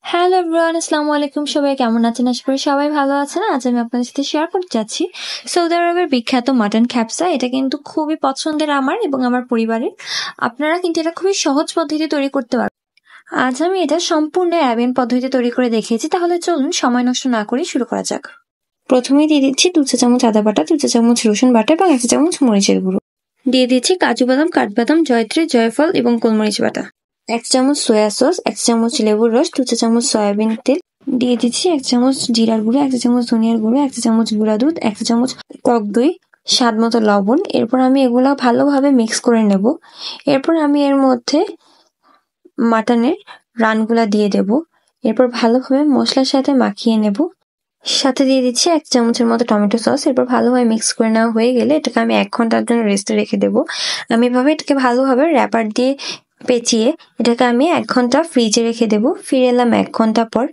Hello everyone, আসসালামু আলাইকুম। সবাই কেমন আছেন? আশা করি সবাই ভালো আছেন। আজ আমি আপনাদের সাথে শেয়ার করতে যাচ্ছি সৌদি আরবের বিখ্যাত মাটন খ্যাপসা। এটা কিন্তু খুবই পছন্দের আমার এবং আমার পরিবারের। আপনারা কিন্তু এটা খুবই সহজ পদ্ধতিতে তৈরি করতে পারবেন। আজ আমি এটা সম্পূর্ণ অ্যারাবিয়ান পদ্ধতিতে তৈরি করে দেখিয়েছি। তাহলে চলুন সময় নষ্ট না করে শুরু করা যাক। প্রথমেই দিয়ে দিচ্ছি 2 চা চামচ আদা বাটা, 2 চা চামচ রসুন বাটা এবং 1 চা চামচ মরিচের গুঁড়ো। দিয়ে দিচ্ছি কাজু বাদাম, কাঠবাদাম, জয়ত্রী, জয়ফল এবং গোলমরিচ বাটা। 1 চামচ সয়া সস, 1 চামচ লেবুর রস, 2 চা চামচ সয়াবিন তেল। দিয়ে দিচ্ছি 1 চামচ জিরার গুঁড়ো, 1 চা চামচ ধনিয়ার গুঁড়ো, 1 চা চামচ গুঁড়া দুধ, 1 চা চামচ টক দই, স্বাদ মতো লবণ। এরপর আমি এগুলো ভালোভাবে মিক্স করে নেব। এরপর আমি এর মধ্যে মাটনের রানগুলা দিয়ে দেব। এরপর ভালোভাবে মশলার সাথে মাখিয়ে নেব। সাথে দিয়ে দিচ্ছি 1 চামচের মতো টমেটো সস। এরপর ভালোভাবে মিক্স করে নেওয়া হয়ে গেলে এটাকে আমি 1 ঘন্টার জন্য রেস্টে রেখে দেবো। আমি এভাবে এটাকে ভালোভাবে র্যাপার দিয়ে পেঁচিয়ে এটাকে আমি 1 ঘন্টা ফ্রিজে রেখে দেবো। ফিরে এলাম 1 ঘন্টা পর।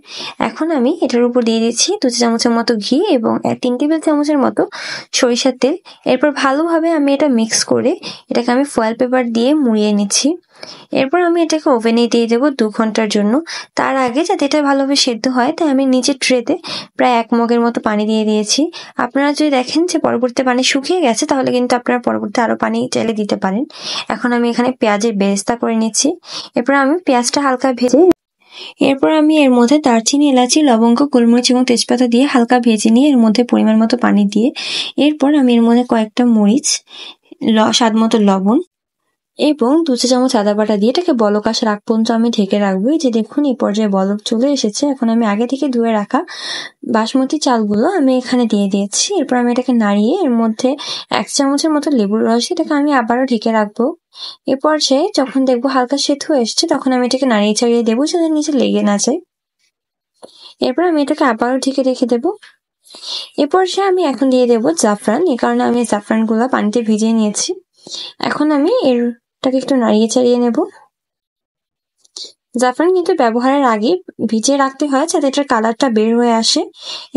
এখন আমি এটার উপর দিয়ে দিচ্ছি 2 চা চামচের মতো ঘি এবং 3 টেবিল চামচের মতো সরিষার তেল। এরপর ভালোভাবে আমি এটা মিক্স করে এটাকে আমি ফয়েল পেপার দিয়ে মুড়িয়ে নিচ্ছি। এরপর আমি এটাকে ওভেনে দিয়ে দেবো 2 ঘন্টার জন্য। তার আগে যাতে এটা ভালোভাবে সেদ্ধ হয় তাই আমি নিচের ট্রেতে প্রায় 1 মগের মতো পানি দিয়ে দিয়েছি। আপনারা যদি দেখেন যে পরবর্তীতে পানি শুকিয়ে গেছে তাহলে কিন্তু আপনারা পরবর্তীতে আরো পানি চাইলে দিতে পারেন। এখন আমি এখানে পেঁয়াজের বেরেস্তা করে নিচ্ছি। এরপর আমি পেঁয়াজটা হালকা ভেজে এরপর আমি এর মধ্যে দারচিনি, এলাচি, লবঙ্গ, গোলমরিচ এবং তেজপাতা দিয়ে হালকা ভেজে নিয়ে এর মধ্যে পরিমাণ মতো পানি দিয়ে এরপর আমি এর মধ্যে কয়েকটা মরিচ, স্বাদ মতো লবণ এবং 2 চা চামচ আদা বাটা দিয়ে এটাকে বলক আসার আগ পর্যন্ত আমি ঢেকে রাখবো। এই যে দেখুন এই পর্যায়ে বলক চলে এসেছে। এখন আমি আগে থেকে ধুয়ে রাখা বাসমতি চালগুলো আমি এখানে দিয়ে দিয়েছি। এরপর আমি এটাকে নাড়িয়ে এর মধ্যে 1 চামচের মতো লেবুর রস দিয়ে এটাকে আমি আবারও ঢেকে রাখবো। এ পর্যায়ে যখন দেখবো হালকা সেদ্ধ হয়ে এসছে তখন আমি এটাকে নাড়িয়ে চাড়িয়ে দেবো যাতে নিচে লেগে না যায়। এরপর আমি এটাকে আবারও ঢেকে রেখে দেবো। এ পর্যায়ে আমি এখন দিয়ে দেবো জাফরান। এই কারণে আমি জাফরানগুলো পানিতে ভিজিয়ে নিয়েছি। এখন আমি এটাকে একটু নাড়িয়ে চাড়িয়ে নেব। জাফরান কিন্তু ব্যবহারের আগে ভিজিয়ে রাখতে হয় যাতে এটার কালারটা বের হয়ে আসে।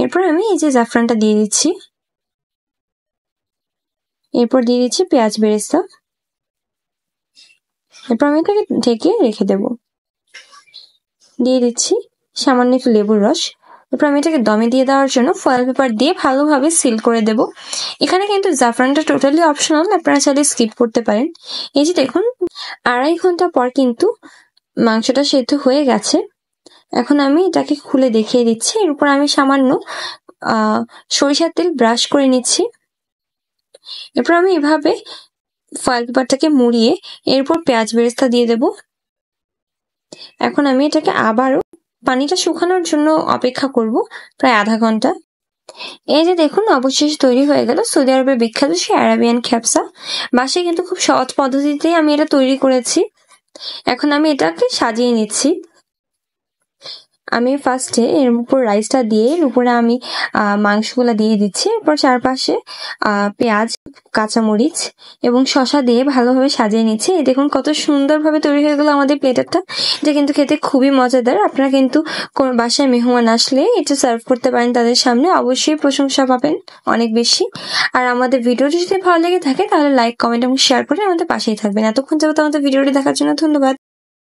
এরপর আমি এই যে জাফরানটা দিয়ে দিচ্ছি। এরপর দিয়ে দিচ্ছি পেঁয়াজ বেরেস্তা। এরপর আমি এটাকে ঢেকে রেখে দেব। দিয়ে দিচ্ছি সামান্য একটু লেবুর রস। এরপর আমি এটাকে দমে দিয়ে দেওয়ার জন্য ফয়েল পেপার দিয়ে ভালোভাবে সিল করে দেব। এখানে কিন্তু জাফরানটা টোটালি অপশনাল, আপনারা চাইলে স্কিপ করতে পারেন। এই যে দেখুন 2.5 ঘন্টা পর কিন্তু মাংসটা সেদ্ধ হয়ে গেছে। এখন আমি এটাকে খুলে দেখিয়ে দিচ্ছি। এর উপর আমি সামান্য সরিষার তেল ব্রাশ করে নিচ্ছি। এরপর আমি এভাবে ফয়েল পেপারটাকে মুড়িয়ে এরপর পেঁয়াজ বেরেস্তা দিয়ে দেব। এখন আমি এটাকে আবারও পানিটা শুকানোর জন্য অপেক্ষা করব প্রায় আধা ঘন্টা। এই যে দেখুন অবশেষে তৈরি হয়ে গেল সৌদি আরবের বিখ্যাত সেই অ্যারাবিয়ান খ্যাপসা। বাসায় কিন্তু খুব সহজ পদ্ধতিতেই আমি এটা তৈরি করেছি। এখন আমি এটাকে সাজিয়ে নিচ্ছি। আমি ফার্স্টে এর উপর রাইসটা দিয়ে এর উপরে আমি মাংসগুলা দিয়ে দিচ্ছি। এরপর চারপাশে পেঁয়াজ, কাঁচামরিচ এবং শসা দিয়ে ভালোভাবে সাজিয়ে নিচ্ছি। এই দেখুন কত সুন্দরভাবে তৈরি হয়ে গেল আমাদের প্লেটারটা। এটা কিন্তু খেতে খুবই মজাদার। আপনারা কিন্তু কোন বাসায় মেহমান আসলে এটা সার্ভ করতে পারেন তাদের সামনে, অবশ্যই প্রশংসা পাবেন অনেক বেশি। আর আমাদের ভিডিওটি যদি ভালো লেগে থাকে তাহলে লাইক, কমেন্ট এবং শেয়ার করে আমাদের পাশেই থাকবেন। এতক্ষণ যাবত আমাদের ভিডিওটি দেখার জন্য ধন্যবাদ।